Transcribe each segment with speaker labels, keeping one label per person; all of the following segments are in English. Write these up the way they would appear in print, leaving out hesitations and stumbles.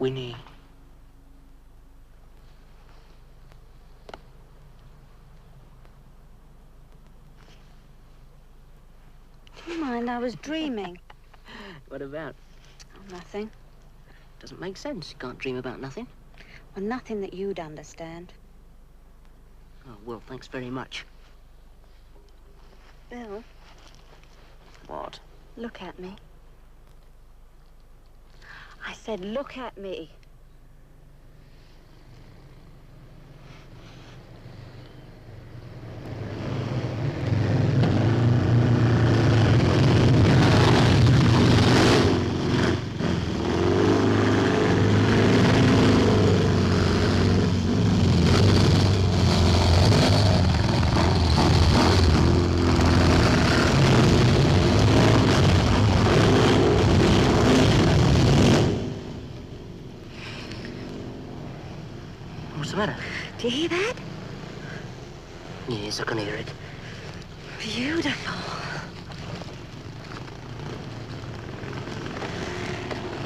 Speaker 1: Winnie.
Speaker 2: Do you mind? I was dreaming.
Speaker 1: What about?
Speaker 2: Oh, nothing.
Speaker 1: Doesn't make sense. You can't dream about nothing.
Speaker 2: Well, nothing that you'd understand.
Speaker 1: Oh, well, thanks very much.
Speaker 2: Bill.
Speaker 1: What?
Speaker 2: Look at me. I said, look at me.
Speaker 1: What's the matter?
Speaker 2: Do you hear that?
Speaker 1: Yes, I can hear it.
Speaker 2: Beautiful.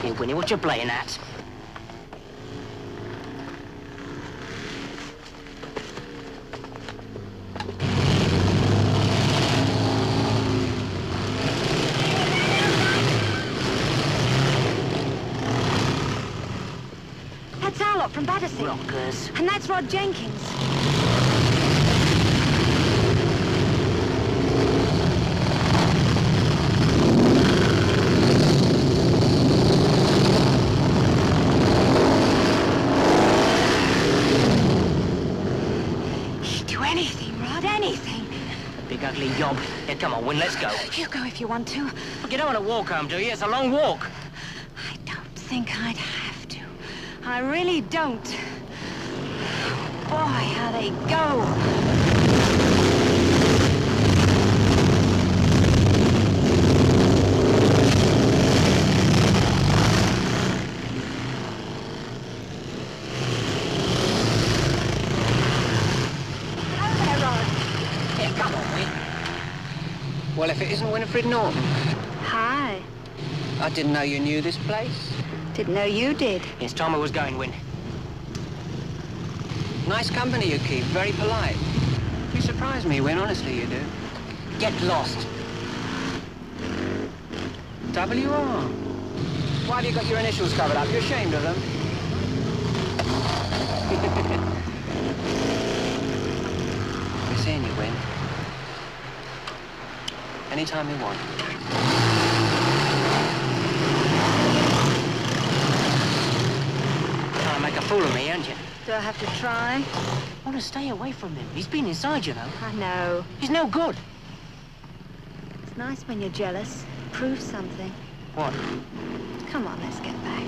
Speaker 1: Hey, Winnie, what you playing at?
Speaker 2: That's our lot from Battersea.
Speaker 1: Rockers.
Speaker 2: And that's Rod Jenkins. He'd do anything, Rod, anything.
Speaker 1: A big ugly yob. Yeah, come on, Win, let's go.
Speaker 2: You go if you want to.
Speaker 1: Look, you don't want to walk home, do you? It's a long walk.
Speaker 2: I don't think I'd have to. I really don't. Boy, how they go.
Speaker 3: Well, if it isn't Winifred Norton.
Speaker 2: Hi.
Speaker 3: I didn't know you knew this place.
Speaker 2: Didn't know you did.
Speaker 1: Yes, Tom, I was going, Win.
Speaker 3: Nice company you keep, very polite. You surprise me, Win, honestly you do.
Speaker 1: Get lost.
Speaker 3: W.R. Why have you got your initials covered up? You're ashamed of them? We're seeing you, Win. Anytime you want.
Speaker 1: Trying to make a fool of me, aren't you?
Speaker 2: Do I have to try?
Speaker 1: I want to stay away from him. He's been inside, you know.
Speaker 2: I know.
Speaker 1: He's no good.
Speaker 2: It's nice when you're jealous. Prove something.
Speaker 1: What?
Speaker 2: Come on, let's get back.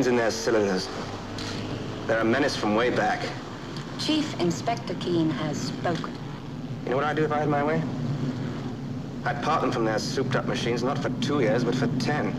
Speaker 4: In their cylinders. They're a menace from way back.
Speaker 2: Chief Inspector Keene has spoken.
Speaker 4: You know what I'd do if I had my way? I'd part them from their souped-up machines not for 2 years, but for 10.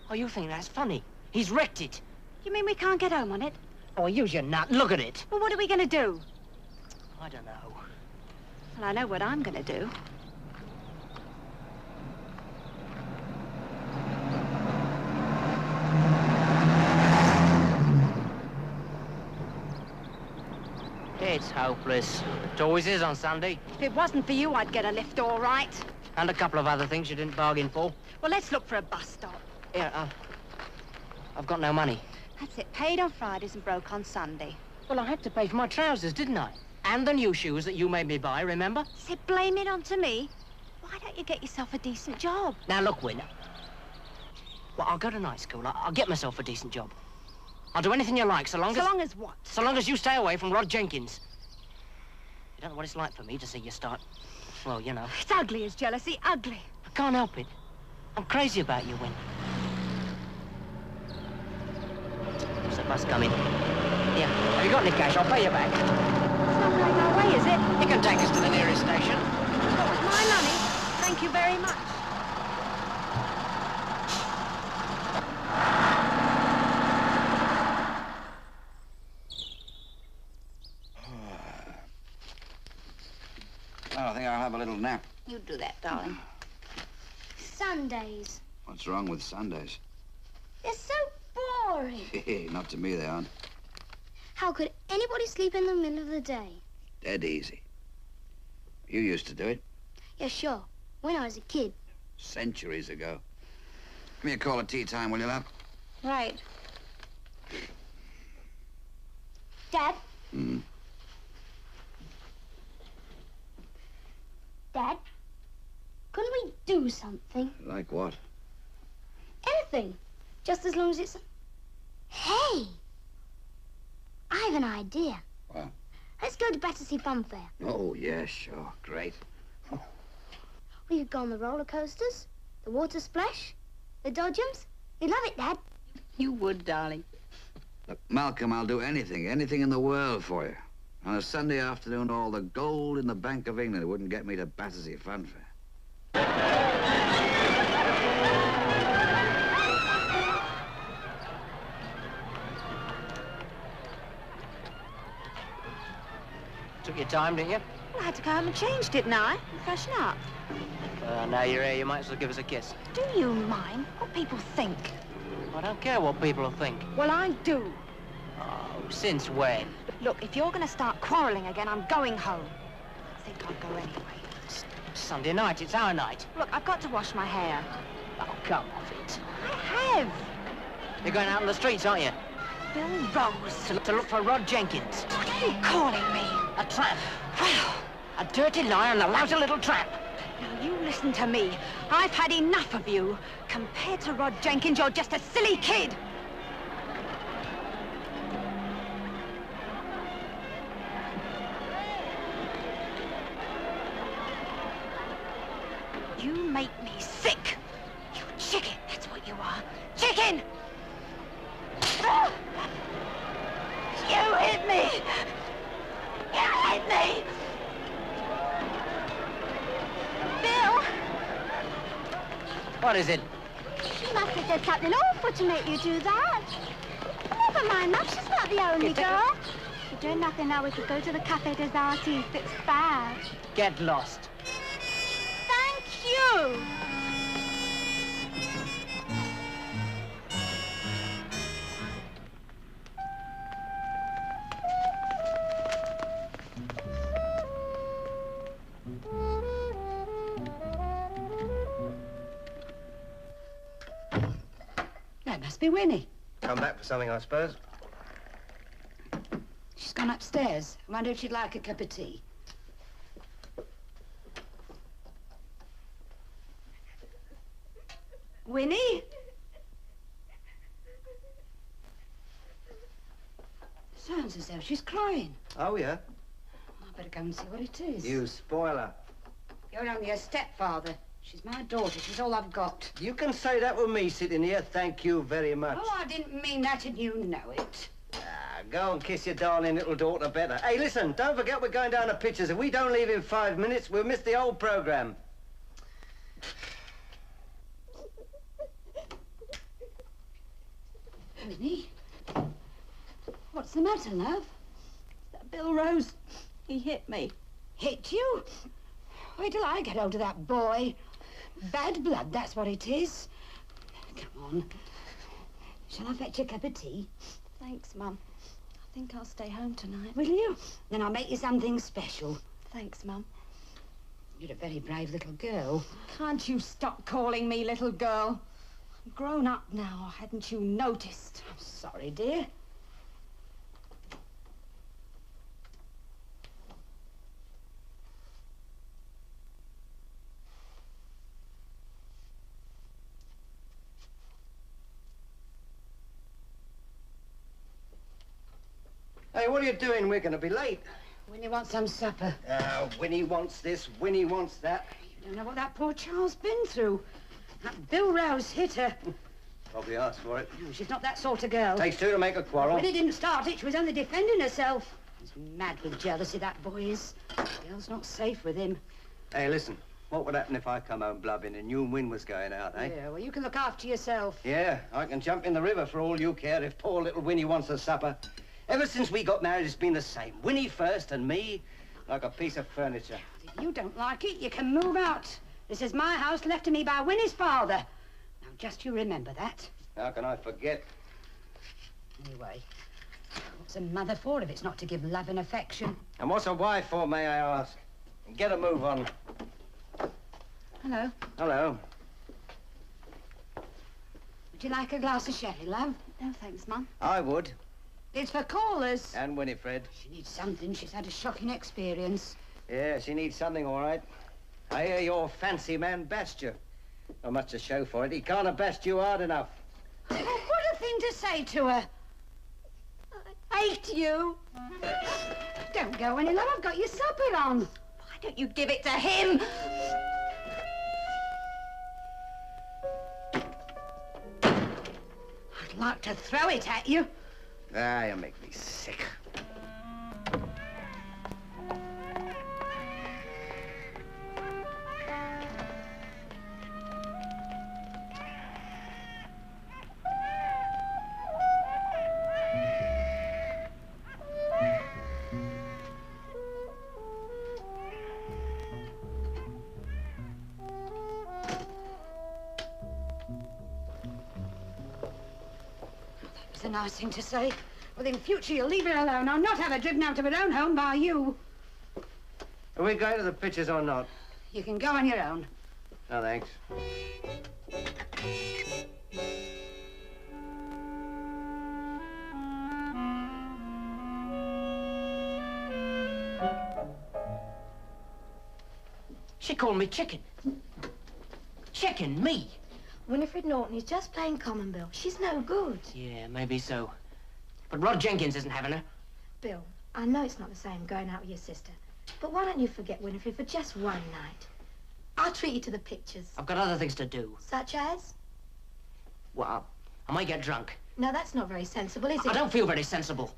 Speaker 1: Oh, you think that's funny? He's wrecked it.
Speaker 2: You mean we can't get home on it?
Speaker 1: Oh, use your nut. Look at it.
Speaker 2: Well, what are we going to do?
Speaker 1: I don't know.
Speaker 2: Well, I know what I'm going to do.
Speaker 1: It's hopeless. It always is on Sunday.
Speaker 2: If it wasn't for you, I'd get a lift all right.
Speaker 1: And a couple of other things you didn't bargain for.
Speaker 2: Well, let's look for a bus stop.
Speaker 1: Yeah, I've got no money.
Speaker 2: That's it. Paid on Fridays and broke on Sunday.
Speaker 1: Well, I had to pay for my trousers, didn't I? And the new shoes that you made me buy, remember?
Speaker 2: Say, blame it onto me. Why don't you get yourself a decent job?
Speaker 1: Now, look, Win. Well, I'll go to night school. I'll get myself a decent job. I'll do anything you like, so long as...
Speaker 2: So long as what?
Speaker 1: So long as you stay away from Rod Jenkins. You don't know what it's like for me to see you start... Well, you know.
Speaker 2: It's ugly as jealousy, ugly.
Speaker 1: I can't help it. I'm crazy about you, Win. There's a bus coming. Here, have you got any cash? I'll pay you back.
Speaker 2: It's not going our way, is it?
Speaker 1: You can take us to the nearest station.
Speaker 2: Not with my money. Thank you very much.
Speaker 5: Well, I think I'll have a little nap.
Speaker 2: You do that, darling.
Speaker 6: Sundays.
Speaker 5: What's wrong with Sundays?
Speaker 6: They're so boring.
Speaker 5: Not to me, they aren't.
Speaker 6: How could anybody sleep in the middle of the day?
Speaker 5: Dead easy. You used to do it.
Speaker 6: Yeah, sure. When I was a kid.
Speaker 5: Centuries ago. Give me a call at tea time, will you, love?
Speaker 2: Right.
Speaker 6: Dad?
Speaker 5: Hmm.
Speaker 6: Dad? Couldn't we do something?
Speaker 5: Like what?
Speaker 6: Anything. Just as long as it's... Hey! I have an idea.
Speaker 5: What?
Speaker 6: Let's go to Battersea Fun Fair.
Speaker 5: Oh, yeah, sure. Great.
Speaker 6: We could go on the roller coasters, the water splash, the dodgems. You'd love it, Dad.
Speaker 2: You would, darling.
Speaker 5: Look, Malcolm, I'll do anything in the world for you. On a Sunday afternoon, all the gold in the Bank of England wouldn't get me to Battersea Fun Fair.
Speaker 1: Took your time, didn't you?
Speaker 2: Well, I had to go home and change, didn't I? And freshen up.
Speaker 1: Now you're here, you might as well give us a kiss.
Speaker 2: Do you mind what people think?
Speaker 1: I don't care what people will think.
Speaker 2: Well, I do.
Speaker 1: Oh, since when?
Speaker 2: Look, if you're going to start quarreling again, I'm going home. I think I'll go anyway.
Speaker 1: It's Sunday night, it's our night.
Speaker 2: Look, I've got to wash my hair.
Speaker 1: Oh, come off it.
Speaker 2: I have.
Speaker 1: You're going out in the streets, aren't you?
Speaker 2: Bill Rose.
Speaker 1: To look for Rod Jenkins.
Speaker 2: What are you calling me?
Speaker 1: A tramp. A dirty liar and a lousy little tramp.
Speaker 2: Now, you listen to me. I've had enough of you. Compared to Rod Jenkins, you're just a silly kid. You make me sick. You chicken, that's what you are. Chicken! You hit me! You hit me! Bill!
Speaker 1: What is it?
Speaker 6: She must have said something awful to make you do that. Never mind, Mum, she's not the only girl. If you're doing nothing now, we could go to the Café des Artistes. It's fab.
Speaker 1: Get lost.
Speaker 6: Thank you.
Speaker 2: be Winnie.
Speaker 4: Come back for something, I suppose.
Speaker 2: She's gone upstairs. I wonder if she'd like a cup of tea. Winnie? Sounds as though she's crying.
Speaker 4: Oh, yeah?
Speaker 2: I better go and see what it is.
Speaker 4: You spoiler.
Speaker 2: You're only her stepfather. She's my daughter. She's all I've got.
Speaker 7: You can say that with me sitting here. Thank you very much.
Speaker 2: Oh, I didn't mean that, and you know it.
Speaker 7: Go and kiss your darling little daughter better. Hey, listen, don't forget we're going down to pictures. If we don't leave in 5 minutes, we'll miss the whole programme.
Speaker 2: Winnie? What's the matter, love?
Speaker 6: That Bill Rose, he hit me.
Speaker 2: Hit you? Wait till I get hold of that boy. Bad blood, that's what it is. Come on. Shall I fetch you a cup of tea?
Speaker 6: Thanks, Mum. I think I'll stay home tonight.
Speaker 2: Will you? Then I'll make you something special.
Speaker 6: Thanks, Mum.
Speaker 2: You're a very brave little girl.
Speaker 6: Can't you stop calling me little girl? I'm grown up now. Hadn't you noticed?
Speaker 2: I'm sorry, dear.
Speaker 7: Hey, what are you doing? We're going to be late.
Speaker 2: Winnie wants some supper.
Speaker 7: Winnie wants this, Winnie wants that.
Speaker 2: You don't know what that poor child's been through. That Bill Rouse hit her.
Speaker 7: Probably asked for it.
Speaker 2: No, she's not that sort of girl.
Speaker 7: Takes two to make a quarrel.
Speaker 2: Winnie didn't start it. She was only defending herself. He's mad with jealousy, that boy is. The girl's not safe with him.
Speaker 7: Hey, listen. What would happen if I come home blubbing and you and Win was going out, eh?
Speaker 2: Yeah, well, you can look after yourself.
Speaker 7: Yeah, I can jump in the river for all you care if poor little Winnie wants a supper. Ever since we got married, it's been the same. Winnie first and me, like a piece of furniture.
Speaker 2: If you don't like it, you can move out. This is my house left to me by Winnie's father. Now, just you remember that.
Speaker 7: How can I forget?
Speaker 2: Anyway, what's a mother for if it's not to give love and affection?
Speaker 7: And what's a wife for, may I ask? Get a move on.
Speaker 2: Hello.
Speaker 7: Hello.
Speaker 2: Would you like a glass of sherry, love?
Speaker 6: No, thanks, Mum.
Speaker 7: I would.
Speaker 2: It's for callers.
Speaker 7: And Winifred.
Speaker 2: She needs something. She's had a shocking experience.
Speaker 7: Yeah, she needs something, all right. I hear your fancy man bashed you. Not much to show for it. He can't have bashed you hard enough.
Speaker 2: Oh, what a thing to say to her.
Speaker 6: I hate you.
Speaker 2: Don't go any love. I've got your supper on.
Speaker 6: Why don't you give it to him?
Speaker 2: I'd like to throw it at you.
Speaker 7: Ah, you make me sick.
Speaker 2: It's a nice thing to say. Well, in future, you'll leave her alone. I'll not have her driven out of her own home by you.
Speaker 7: Are we going to the pictures or not?
Speaker 2: You can go on your own.
Speaker 7: No, thanks.
Speaker 1: She called me chicken. Chicken, me.
Speaker 6: Winifred Norton is just plain common, Bill. She's no good.
Speaker 1: Yeah, maybe so. But Rod Jenkins isn't having her.
Speaker 6: Bill, I know it's not the same going out with your sister, but why don't you forget Winifred for just one night? I'll treat you to the pictures.
Speaker 1: I've got other things to do.
Speaker 6: Such as?
Speaker 1: Well, I might get drunk.
Speaker 6: No, that's not very sensible, is it?
Speaker 1: I don't feel very sensible.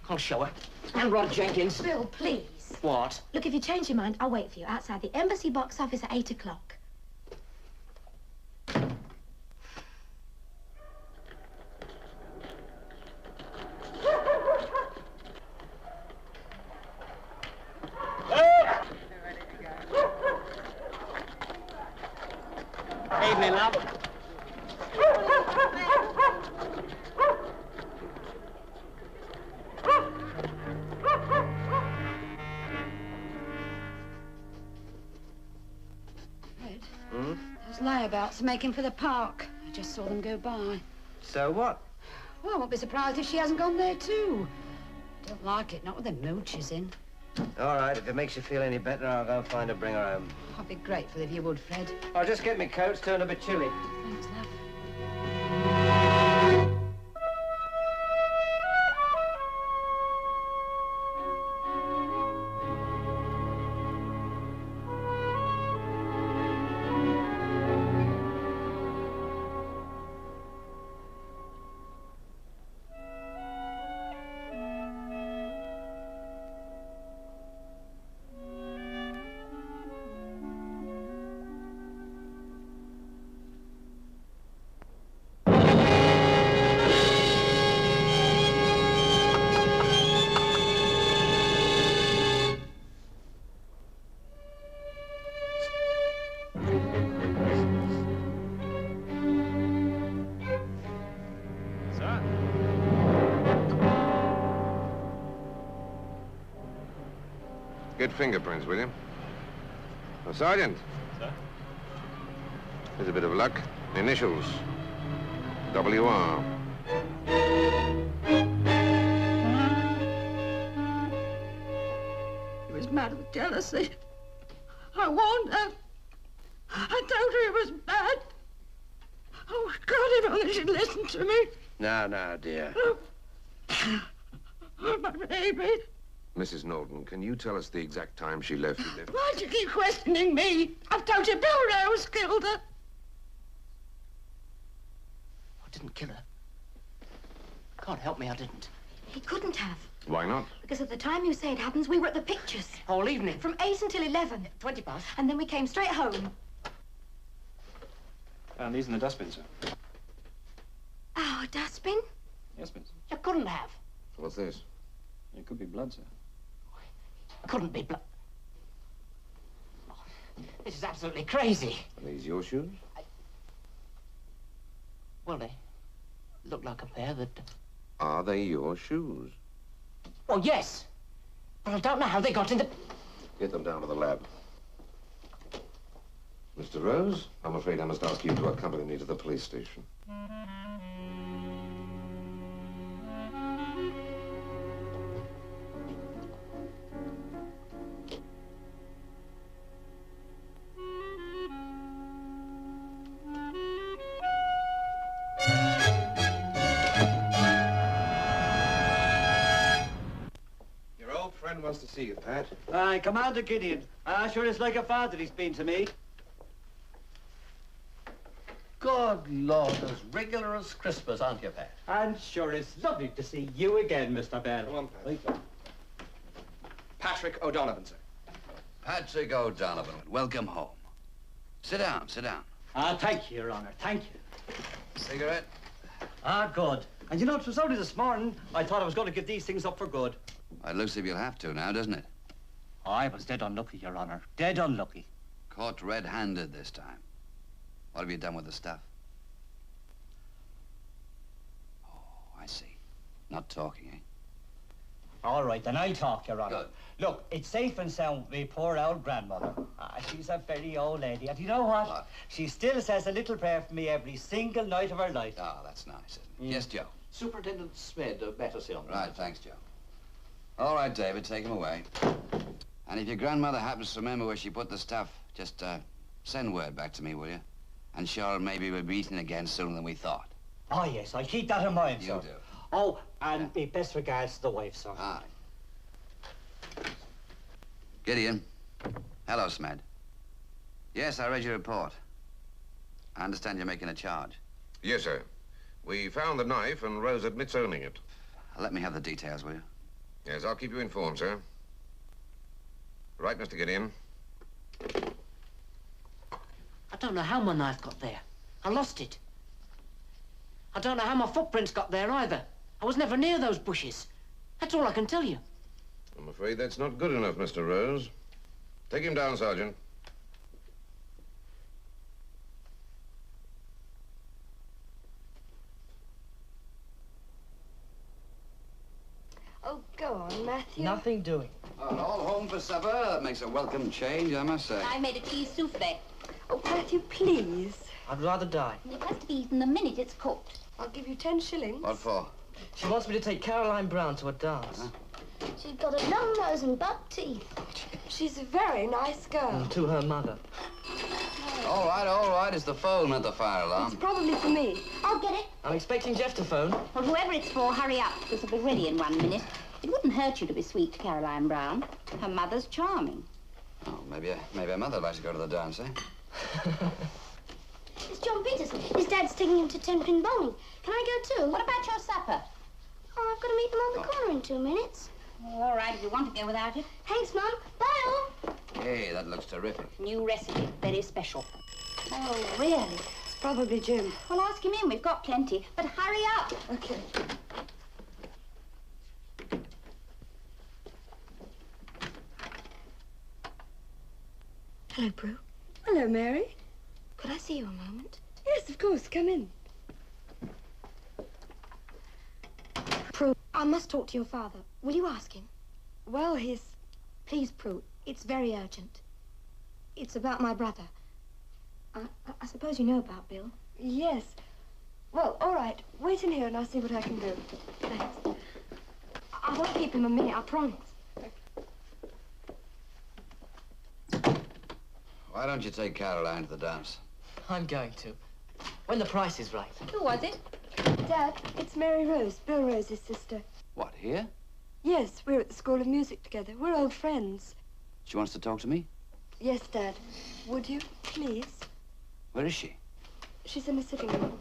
Speaker 1: I'll show her. And Rod Jenkins.
Speaker 6: Bill, please.
Speaker 1: What?
Speaker 6: Look, if you change your mind, I'll wait for you outside the Embassy box office at 8 o'clock.
Speaker 1: Evening, love.
Speaker 2: Red, those layabouts are making for the park. I just saw them go by.
Speaker 7: So what?
Speaker 2: Well, I won't be surprised if she hasn't gone there, too. Don't like it, not with them mooches in.
Speaker 7: All right, if it makes you feel any better, I'll go find her, bring her home.
Speaker 2: I'd be grateful if you would, Fred.
Speaker 7: I'll just get me coat, it's turned a bit chilly.
Speaker 2: Thanks, love.
Speaker 8: Get fingerprints, will you? Oh, Sergeant.
Speaker 9: Sir?
Speaker 8: Here's a bit of luck. Initials. WR.
Speaker 2: He was mad with jealousy. I warned her. I told her it was bad. Oh, God, if only she'd listen to me.
Speaker 7: No, dear.
Speaker 2: Oh, my baby.
Speaker 8: Mrs. Norton, can you tell us the exact time she left?
Speaker 2: Why do you keep questioning me? I've told you Bill Rose killed her.
Speaker 1: I didn't kill her. God help me, I didn't.
Speaker 6: He couldn't have.
Speaker 8: Why not?
Speaker 6: Because at the time you say it happens, we were at the pictures.
Speaker 1: All evening.
Speaker 6: From 8 until 11.
Speaker 1: 20 past.
Speaker 6: And then we came straight home.
Speaker 9: Found these in the dustbin, sir.
Speaker 6: Oh, a dustbin?
Speaker 9: Yes, miss.
Speaker 1: You couldn't have.
Speaker 8: What's this?
Speaker 9: It could be blood, sir.
Speaker 1: Couldn't be blood. Oh, this is absolutely crazy.
Speaker 8: Are these your shoes?
Speaker 1: Well, they look like a pair that...
Speaker 8: Are they your shoes?
Speaker 1: Well, yes. But I don't know how they got in the...
Speaker 8: Get them down to the lab. Mr. Rose, I'm afraid I must ask you to accompany me to the police station. Wants to see you, Pat.
Speaker 7: Aye, Commander Gideon. Sure it's like a father he's been to me.
Speaker 10: Good Lord, as regular as Christmas, aren't you, Pat?
Speaker 7: And sure it's lovely to see you again, Mr. Bell.
Speaker 8: Come on, Pat.
Speaker 10: Right.
Speaker 9: Patrick O'Donovan, sir.
Speaker 5: Patrick O'Donovan, welcome home. Sit down, sit down.
Speaker 7: Thank you, Your Honor, thank you.
Speaker 5: Cigarette?
Speaker 7: Good. And you know, it was only this morning I thought I was going to give these things up for good.
Speaker 5: It looks as if you'll have to now, doesn't it?
Speaker 7: I was dead unlucky, Your Honor. Dead unlucky.
Speaker 5: Caught red-handed this time. What have you done with the stuff? Oh, I see. Not talking, eh?
Speaker 7: All right, then I'll talk, Your Honor.
Speaker 5: Good.
Speaker 7: Look, it's safe and sound with me poor old grandmother. She's a very old lady. And you know what? She still says a little prayer for me every single night of her life.
Speaker 5: Oh, that's nice, isn't it? Yes, Joe.
Speaker 10: Superintendent Smith, better say on that.
Speaker 5: Right, thanks, Joe. All right, David, take him away. And if your grandmother happens to remember where she put the stuff, just send word back to me, will you? And sure, maybe we'll be eating again sooner than we thought.
Speaker 7: Oh, yes, I'll keep that in mind, sir.
Speaker 5: You do.
Speaker 7: Oh, and my best regards to the wife, sir.
Speaker 5: Aye. Gideon. Hello, Smed. Yes, I read your report. I understand you're making a charge.
Speaker 8: Yes, sir. We found the knife and Rose admits owning it.
Speaker 5: Let me have the details, will you?
Speaker 8: Yes, I'll keep you informed, sir. Right, Mr. Gideon.
Speaker 1: I don't know how my knife got there. I lost it. I don't know how my footprints got there either. I was never near those bushes. That's all I can tell you.
Speaker 8: I'm afraid that's not good enough, Mr. Rose. Take him down, Sergeant.
Speaker 6: Oh, go on, Matthew.
Speaker 7: Nothing doing.
Speaker 5: Oh, all home for supper. That makes a welcome change, I must say.
Speaker 6: I made a cheese souffle. Oh, Matthew, please.
Speaker 7: I'd rather die.
Speaker 6: It has to be eaten the minute it's cooked.
Speaker 11: I'll give you 10 shillings.
Speaker 5: What for?
Speaker 1: She wants me to take Caroline Brown to a dance.
Speaker 5: Huh?
Speaker 6: She's got a long nose and buck teeth.
Speaker 11: She's a very nice girl.
Speaker 1: To her mother.
Speaker 5: All right. It's the phone, not the fire alarm.
Speaker 11: It's probably for me.
Speaker 6: I'll get it.
Speaker 1: I'm expecting Jeff to phone.
Speaker 2: Well, whoever it's for, hurry up. This will be ready in 1 minute. It wouldn't hurt you to be sweet to Caroline Brown. Her mother's charming.
Speaker 5: Oh, maybe her mother likes to go to the dance, eh?
Speaker 6: It's John Peterson. His dad's taking him to 10-pin bowling. Can I go too?
Speaker 2: What about your supper?
Speaker 6: Oh, I've got to meet them on the corner in 2 minutes.
Speaker 2: All right, if you want to go without it.
Speaker 6: Thanks, Mum. Bye, all.
Speaker 5: Hey, that looks terrific.
Speaker 2: New recipe, very special.
Speaker 6: Oh, really?
Speaker 11: It's probably Jim.
Speaker 2: Well, ask him in. We've got plenty. But hurry up.
Speaker 11: Okay.
Speaker 2: Hello, Prue.
Speaker 11: Hello, Mary.
Speaker 2: Could I see you a moment?
Speaker 11: Yes, of course. Come in.
Speaker 2: Prue, I must talk to your father. Will you ask him?
Speaker 11: Well, he's...
Speaker 2: Please, Prue. It's very urgent. It's about my brother. I suppose you know about Bill.
Speaker 11: Yes. Well, all right. Wait in here and I'll see what I can do.
Speaker 2: Thanks. I won't keep him a minute, I promise.
Speaker 5: Why don't you take Caroline to the dance?
Speaker 1: I'm going to. When the price is right.
Speaker 2: Who was it?
Speaker 11: Dad, it's Mary Rose, Bill Rose's sister.
Speaker 5: What, here?
Speaker 11: Yes, we're at the School of Music together. We're old friends.
Speaker 5: She wants to talk to me?
Speaker 11: Yes, Dad. Would you, please?
Speaker 5: Where is she?
Speaker 11: She's in the sitting room.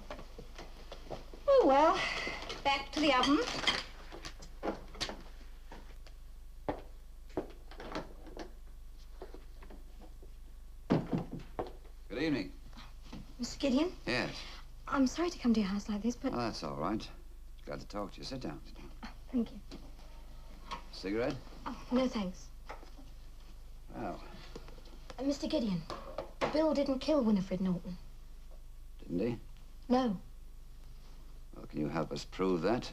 Speaker 2: Oh, well, back to the oven.
Speaker 5: Good evening.
Speaker 2: Mr. Gideon,
Speaker 5: Yes.
Speaker 2: I'm sorry to come to your house like this, but...
Speaker 5: Oh, that's all right. Glad to talk to you. Sit down.
Speaker 2: Thank you.
Speaker 5: Cigarette?
Speaker 2: Oh, no, thanks.
Speaker 5: Well,
Speaker 2: Mr. Gideon, Bill didn't kill Winifred Norton.
Speaker 5: didn't he?
Speaker 2: No.
Speaker 5: Well, can you help us prove that?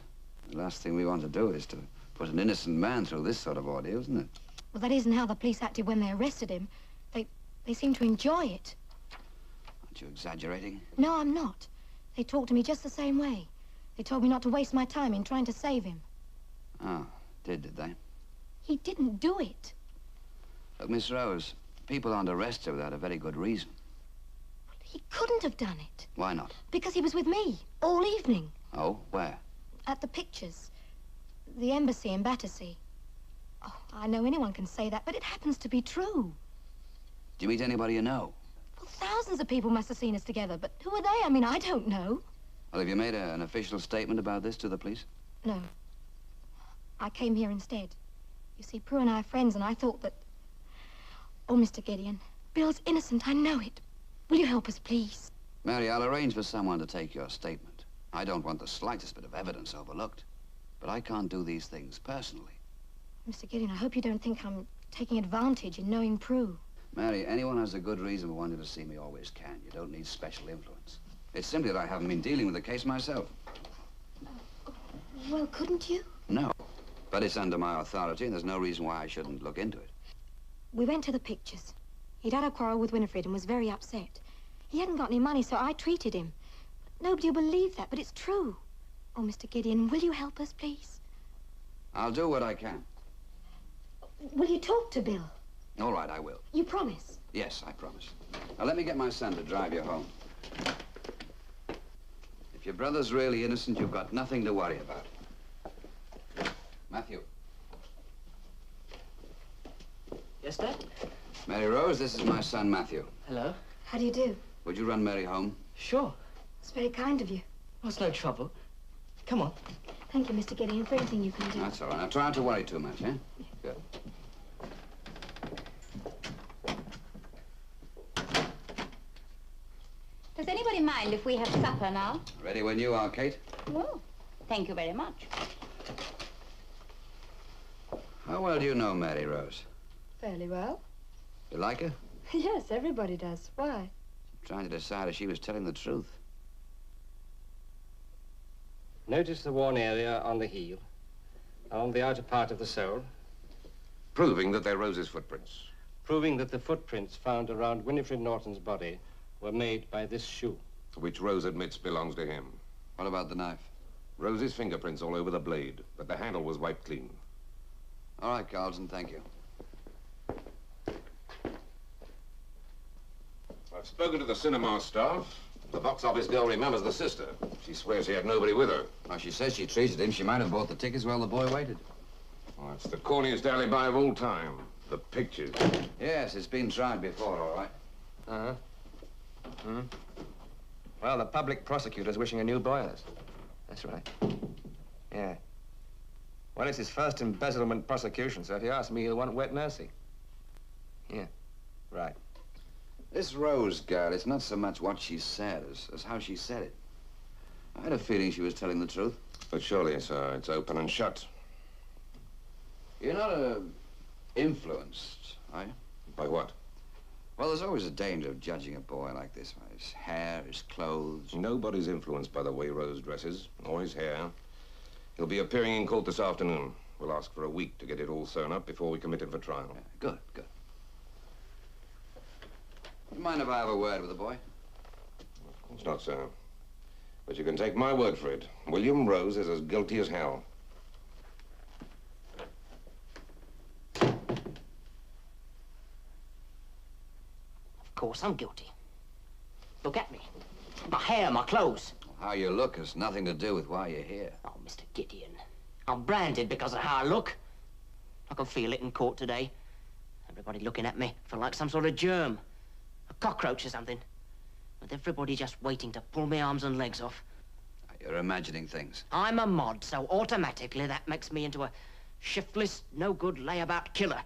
Speaker 5: The last thing we want to do is to put an innocent man through this sort of ordeal, isn't it?
Speaker 2: Well, that isn't how the police acted when they arrested him. They seemed to enjoy it.
Speaker 5: Aren't you exaggerating?
Speaker 2: No, I'm not. They talked to me just the same way. They told me not to waste my time in trying to save him.
Speaker 5: Oh, did they?
Speaker 2: He didn't do it.
Speaker 5: Look, Miss Rose, people aren't arrested without a very good reason.
Speaker 2: He couldn't have done it.
Speaker 5: Why not?
Speaker 2: Because he was with me all evening.
Speaker 5: Oh, where?
Speaker 2: At the pictures. The embassy in Battersea. Oh, I know anyone can say that, but it happens to be true.
Speaker 5: Did you meet anybody you know?
Speaker 2: Well, thousands of people must have seen us together, but who are they? I mean, I don't know.
Speaker 5: Well, have you made an official statement about this to the police?
Speaker 2: No. I came here instead. You see, Prue and I are friends, and I thought that... Oh, Mr. Gideon, Bill's innocent, I know it. Will you help us, please?
Speaker 5: Mary, I'll arrange for someone to take your statement. I don't want the slightest bit of evidence overlooked. But I can't do these things personally.
Speaker 2: Mr. Gideon, I hope you don't think I'm taking advantage in knowing Prue.
Speaker 5: Mary, anyone who has a good reason for wanting to see me always can. You don't need special influence. It's simply that I haven't been dealing with the case myself.
Speaker 2: Well, couldn't you?
Speaker 5: No. But it's under my authority, and there's no reason why I shouldn't look into it.
Speaker 2: We went to the pictures. He'd had a quarrel with Winifred and was very upset. He hadn't got any money, so I treated him. Nobody will believe that, but it's true. Oh, Mr. Gideon, will you help us, please?
Speaker 5: I'll do what I can.
Speaker 2: Will you talk to Bill?
Speaker 5: All right, I will.
Speaker 2: You promise?
Speaker 5: Yes, I promise. Now, let me get my son to drive you home. If your brother's really innocent, you've got nothing to worry about. Matthew.
Speaker 1: Yes, Dad?
Speaker 5: Mary Rose, this is my son, Matthew.
Speaker 1: Hello.
Speaker 2: How do you do?
Speaker 5: Would you run Mary home?
Speaker 1: Sure.
Speaker 2: It's very kind of you.
Speaker 1: Well, it's no trouble. Come on.
Speaker 2: Thank you, Mr. Gideon, for anything you can do.
Speaker 5: That's all right. Now, try not to worry too much, eh? Good.
Speaker 2: Does anybody mind if we have supper now?
Speaker 5: Ready when you are, Kate.
Speaker 2: Oh, thank you very much.
Speaker 5: How well do you know Mary Rose?
Speaker 11: Fairly well.
Speaker 5: You like her?
Speaker 11: Yes, everybody does. Why?
Speaker 5: I'm trying to decide if she was telling the truth.
Speaker 9: Notice the worn area on the heel, on the outer part of the sole,
Speaker 8: Proving that they're Rose's footprints.
Speaker 9: proving that the footprints found around Winifred Norton's body were made by this shoe.
Speaker 8: Which Rose admits belongs to him.
Speaker 5: What about the knife?
Speaker 8: Rose's fingerprints all over the blade, but the handle was wiped clean.
Speaker 5: All right, Carlton, thank you.
Speaker 8: I've spoken to the cinema staff. The box office girl remembers the sister. She swears she had nobody with her.
Speaker 5: Well, she says she treated him. She might have bought the tickets while the boy waited.
Speaker 8: Oh, it's the corniest alibi of all time. The pictures.
Speaker 5: Yes, it's been tried before, all right.
Speaker 12: Uh-huh. Hmm. Well, the public prosecutor's wishing a new boilers. That's right. Yeah. Well, it's his first embezzlement prosecution, so if you ask me, he'll want wet nursing. Yeah. Right.
Speaker 5: This Rose girl, it's not so much what she said as how she said it. I had a feeling she was telling the truth.
Speaker 8: But surely it's open and shut.
Speaker 5: You're not influenced, are you?
Speaker 8: By what?
Speaker 5: Well, there's always a danger of judging a boy like this. His hair, his clothes.
Speaker 8: Nobody's influenced by the way Rose dresses, or his hair. He'll be appearing in court this afternoon. We'll ask for a week to get it all sewn up before we commit him for trial.
Speaker 5: Yeah, good, good. Do you mind if I have a word with the boy?
Speaker 8: Of course not, sir. But you can take my word for it. William Rose is as guilty as hell.
Speaker 1: Of course I'm guilty. Look at me. My hair, my clothes.
Speaker 5: How you look has nothing to do with why you're here.
Speaker 1: Oh, Mr. Gideon. I'm branded because of how I look. I can feel it in court today. Everybody looking at me for like some sort of germ. A cockroach or something. With everybody just waiting to pull my arms and legs off.
Speaker 5: You're imagining things.
Speaker 1: I'm a mod, so automatically that makes me into a shiftless, no-good, layabout killer.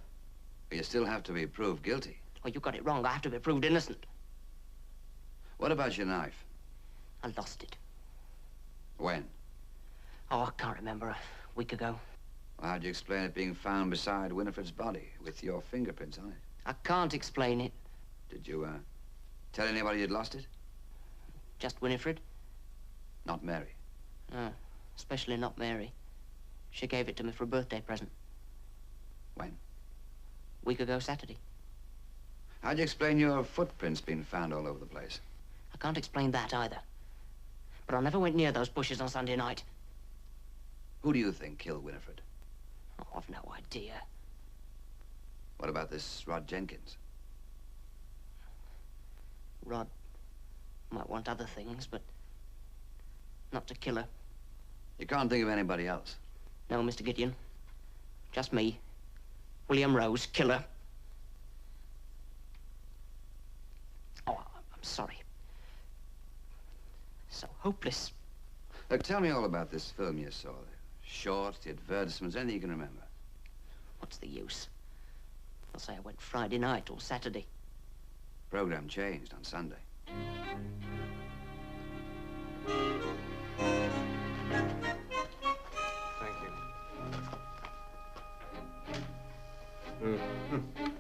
Speaker 5: You still have to be proved guilty.
Speaker 1: Well, you got it wrong. I have to be proved innocent.
Speaker 5: What about your knife?
Speaker 1: I lost it.
Speaker 5: When?
Speaker 1: Oh, I can't remember. A week ago.
Speaker 5: Well, how'd you explain it being found beside Winifred's body with your fingerprints on it?
Speaker 1: I can't explain it.
Speaker 5: Did you, tell anybody you'd lost it?
Speaker 1: Just Winifred.
Speaker 5: Not Mary?
Speaker 1: No, especially not Mary. She gave it to me for a birthday present.
Speaker 5: When?
Speaker 1: Week ago Saturday.
Speaker 5: How'd you explain your footprints being found all over the place?
Speaker 1: I can't explain that either. But I never went near those bushes on Sunday night.
Speaker 5: Who do you think killed Winifred?
Speaker 1: Oh, I've no idea.
Speaker 5: What about this Rod Jenkins?
Speaker 1: Rod might want other things, but not to kill her.
Speaker 5: You can't think of anybody else?
Speaker 1: No, Mr. Gideon. Just me. William Rose, killer. Oh, I'm sorry. So hopeless.
Speaker 5: Look, tell me all about this film you saw. The shorts, the advertisements, anything you can remember.
Speaker 1: What's the use? I'll say I went Friday night or Saturday.
Speaker 5: Program changed on Sunday.
Speaker 12: Thank you.